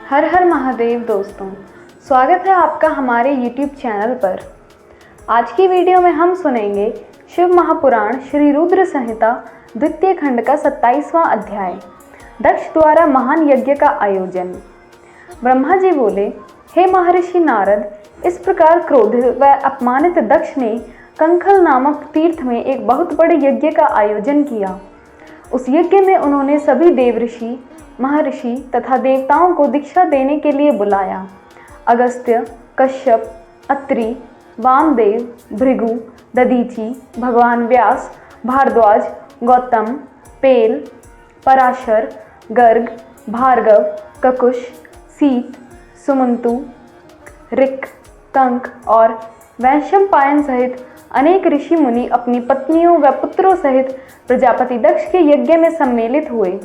हर हर महादेव दोस्तों, स्वागत है आपका हमारे YouTube चैनल पर। आज की वीडियो में हम सुनेंगे शिव महापुराण श्री रुद्र संहिता द्वितीय खंड का 27वां अध्याय, दक्ष द्वारा महान यज्ञ का आयोजन। ब्रह्मा जी बोले, हे महर्षि नारद, इस प्रकार क्रोधित व अपमानित दक्ष ने कंखल नामक तीर्थ में एक बहुत बड़े यज्ञ का आयोजन किया। उस यज्ञ में उन्होंने सभी देवऋषि, महर्षि तथा देवताओं को दीक्षा देने के लिए बुलाया। अगस्त्य, कश्यप, अत्रि, वामदेव, भृगु, दधीचि, भगवान व्यास, भारद्वाज, गौतम, पेल, पराशर, गर्ग, भार्गव, ककुश, सीत, सुमंतु, ऋक, कंक और वैशंपायन सहित अनेक ऋषि मुनि अपनी पत्नियों व पुत्रों सहित प्रजापति दक्ष के यज्ञ में सम्मिलित हुए।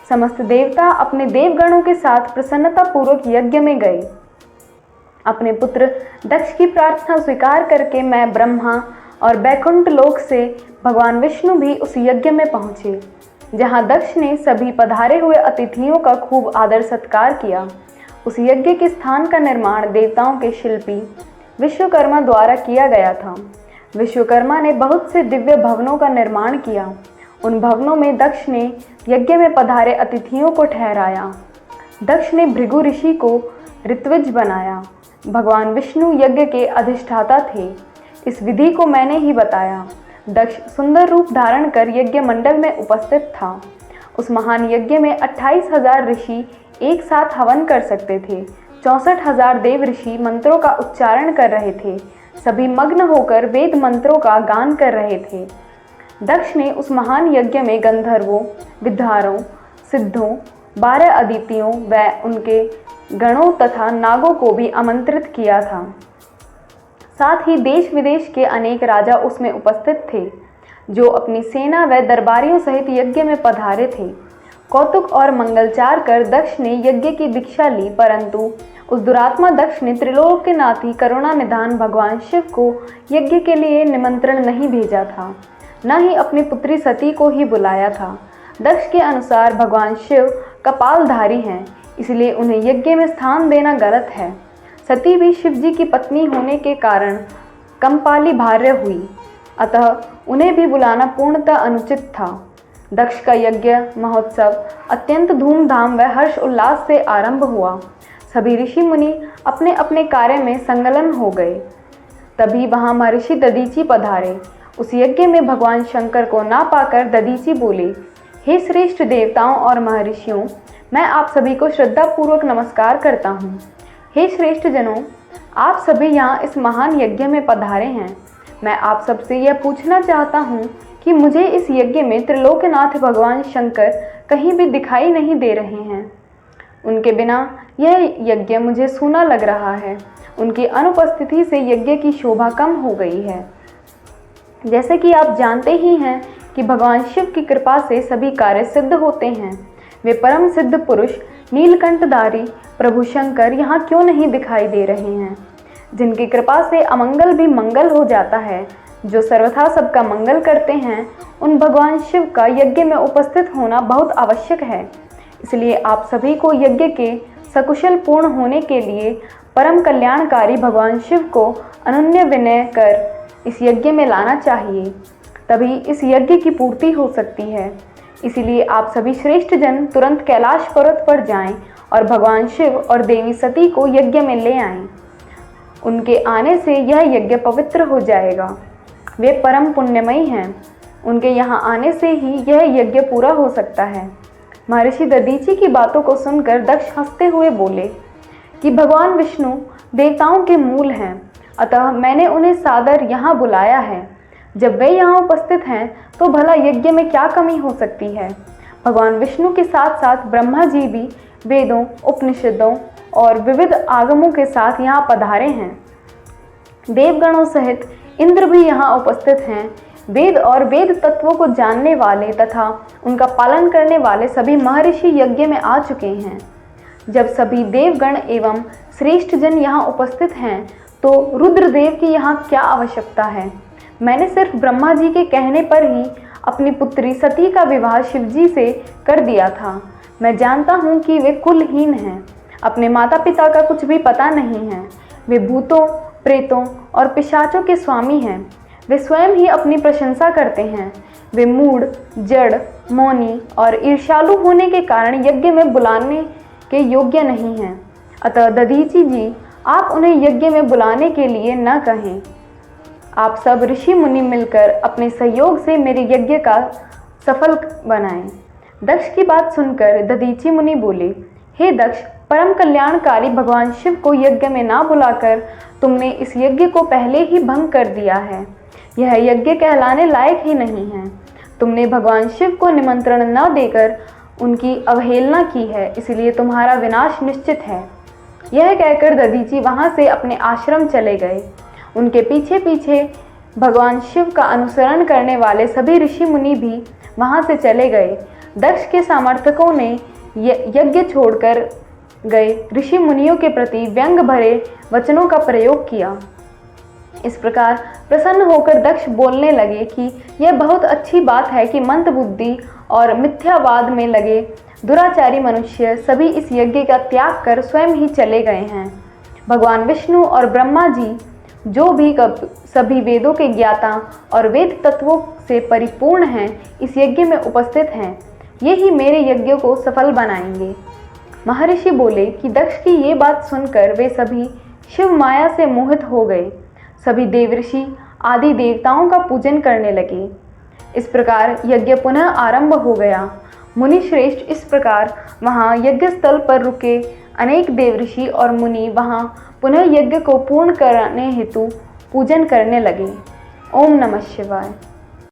समस्त देवता अपने देवगणों के साथ प्रसन्नता पूर्वक यज्ञ में गए। अपने पुत्र दक्ष की प्रार्थना स्वीकार करके मैं ब्रह्मा और बैकुंठ लोक से भगवान विष्णु भी उस यज्ञ में पहुँचे, जहाँ दक्ष ने सभी पधारे हुए अतिथियों का खूब आदर सत्कार किया। उस यज्ञ के स्थान का निर्माण देवताओं के शिल्पी विश्वकर्मा द्वारा किया गया था। विश्वकर्मा ने बहुत से दिव्य भवनों का निर्माण किया। उन भवनों में दक्ष ने यज्ञ में पधारे अतिथियों को ठहराया। दक्ष ने भृगु ऋषि को ऋत्विज बनाया। भगवान विष्णु यज्ञ के अधिष्ठाता थे। इस विधि को मैंने ही बताया। दक्ष सुंदर रूप धारण कर यज्ञ मंडल में उपस्थित था। उस महान यज्ञ में 28,000 ऋषि एक साथ हवन कर सकते थे। 64,000 देव ऋषि मंत्रों का उच्चारण कर रहे थे। सभी मग्न होकर वेद मंत्रों का गान कर रहे थे। दक्ष ने उस महान यज्ञ में गंधर्वों, विद्यारों, सिद्धों, 12 अदितियों व उनके गणों तथा नागों को भी आमंत्रित किया था। साथ ही देश विदेश के अनेक राजा उसमें उपस्थित थे, जो अपनी सेना व दरबारियों सहित यज्ञ में पधारे थे। कौतुक और मंगलचार कर दक्ष ने यज्ञ की दीक्षा ली, परंतु उस दुरात्मा दक्ष ने त्रिलोकनाथी करुणा निधान भगवान शिव को यज्ञ के लिए निमंत्रण नहीं भेजा था, न ही अपनी पुत्री सती को ही बुलाया था। दक्ष के अनुसार भगवान शिव कपालधारी हैं, इसलिए उन्हें यज्ञ में स्थान देना गलत है। सती भी शिव जी की पत्नी होने के कारण कंपाली भार्य हुई, अतः उन्हें भी बुलाना पूर्णतः अनुचित था। दक्ष का यज्ञ महोत्सव अत्यंत धूमधाम व हर्ष उल्लास से आरंभ हुआ। सभी ऋषि मुनि अपने अपने कार्य में संलग्न हो गए। तभी वहाँ महर्षि दधीचि पधारे। उस यज्ञ में भगवान शंकर को ना पाकर दधीचि बोले, हे श्रेष्ठ देवताओं और महर्षियों, मैं आप सभी को श्रद्धापूर्वक नमस्कार करता हूँ। हे श्रेष्ठ जनों, आप सभी यहाँ इस महान यज्ञ में पधारे हैं। मैं आप सबसे यह पूछना चाहता हूँ कि मुझे इस यज्ञ में त्रिलोकनाथ भगवान शंकर कहीं भी दिखाई नहीं दे रहे हैं। उनके बिना यह यज्ञ मुझे सूना लग रहा है। उनकी अनुपस्थिति से यज्ञ की शोभा कम हो गई है। जैसे कि आप जानते ही हैं कि भगवान शिव की कृपा से सभी कार्य सिद्ध होते हैं। वे परम सिद्ध पुरुष नीलकंठधारी प्रभु शंकर यहाँ क्यों नहीं दिखाई दे रहे हैं, जिनकी कृपा से अमंगल भी मंगल हो जाता है, जो सर्वथा सबका मंगल करते हैं। उन भगवान शिव का यज्ञ में उपस्थित होना बहुत आवश्यक है। इसलिए आप सभी को यज्ञ के सकुशल पूर्ण होने के लिए परम कल्याणकारी भगवान शिव को अनन्य विनय कर इस यज्ञ में लाना चाहिए, तभी इस यज्ञ की पूर्ति हो सकती है। इसीलिए आप सभी श्रेष्ठ जन तुरंत कैलाश पर्वत पर जाएं और भगवान शिव और देवी सती को यज्ञ में ले आएं। उनके आने से यह यज्ञ पवित्र हो जाएगा। वे परम पुण्यमयी हैं। उनके यहाँ आने से ही यह यज्ञ पूरा हो सकता है। महर्षि दधीचि की बातों को सुनकर दक्ष हंसते हुए बोले कि भगवान विष्णु देवताओं के मूल हैं, अतः मैंने उन्हें सादर यहाँ बुलाया है। जब वे यहाँ उपस्थित हैं तो भला यज्ञ में क्या कमी हो सकती है। भगवान विष्णु के साथ साथ ब्रह्मा जी भी वेदों, उपनिषदों और विविध आगमों के साथ यहाँ पधारे हैं। देवगणों सहित इंद्र भी यहाँ उपस्थित हैं। वेद और वेद तत्वों को जानने वाले तथा उनका पालन करने वाले सभी महर्षि यज्ञ में आ चुके हैं। जब सभी देवगण एवं श्रेष्ठ जन यहाँ उपस्थित हैं तो रुद्रदेव की यहाँ क्या आवश्यकता है। मैंने सिर्फ ब्रह्मा जी के कहने पर ही अपनी पुत्री सती का विवाह शिवजी से कर दिया था। मैं जानता हूँ कि वे कुलहीन हैं, अपने माता पिता का कुछ भी पता नहीं है। वे भूतों, प्रेतों और पिशाचों के स्वामी हैं। वे स्वयं ही अपनी प्रशंसा करते हैं। वे मूढ़, जड़, मौनी और ईर्ष्यालु होने के कारण यज्ञ में बुलाने के योग्य नहीं हैं। अतः दधीचि जी, आप उन्हें यज्ञ में बुलाने के लिए न कहें। आप सब ऋषि मुनि मिलकर अपने सहयोग से मेरे यज्ञ का सफल बनाएं। दक्ष की बात सुनकर दधीचि मुनि बोले, हे दक्ष, परम कल्याणकारी भगवान शिव को यज्ञ में ना बुलाकर तुमने इस यज्ञ को पहले ही भंग कर दिया है। यह यज्ञ कहलाने लायक ही नहीं है। तुमने भगवान शिव को निमंत्रण न देकर उनकी अवहेलना की है, इसलिए तुम्हारा विनाश निश्चित है। यह कहकर दधीचि वहाँ से अपने आश्रम चले गए। उनके पीछे पीछे भगवान शिव का अनुसरण करने वाले सभी ऋषि मुनि भी वहाँ से चले गए। दक्ष के समर्थकों ने यज्ञ छोड़कर गए ऋषि मुनियों के प्रति व्यंग भरे वचनों का प्रयोग किया। इस प्रकार प्रसन्न होकर दक्ष बोलने लगे कि यह बहुत अच्छी बात है कि मंदबुद्धि और मिथ्यावाद में लगे दुराचारी मनुष्य सभी इस यज्ञ का त्याग कर स्वयं ही चले गए हैं। भगवान विष्णु और ब्रह्मा जी, जो भी सभी वेदों के ज्ञाता और वेद तत्वों से परिपूर्ण हैं, इस यज्ञ में उपस्थित हैं। ये ही मेरे यज्ञ को सफल बनाएंगे। महर्षि बोले कि दक्ष की ये बात सुनकर वे सभी शिव माया से मोहित हो गए। सभी देवऋषि आदि देवताओं का पूजन करने लगे। इस प्रकार यज्ञ पुनः आरंभ हो गया। मुनि श्रेष्ठ इस प्रकार वहाँ यज्ञ स्थल पर रुके अनेक देवऋषि और मुनि वहाँ पुनः यज्ञ को पूर्ण करने हेतु पूजन करने लगे। ओम नमः शिवाय।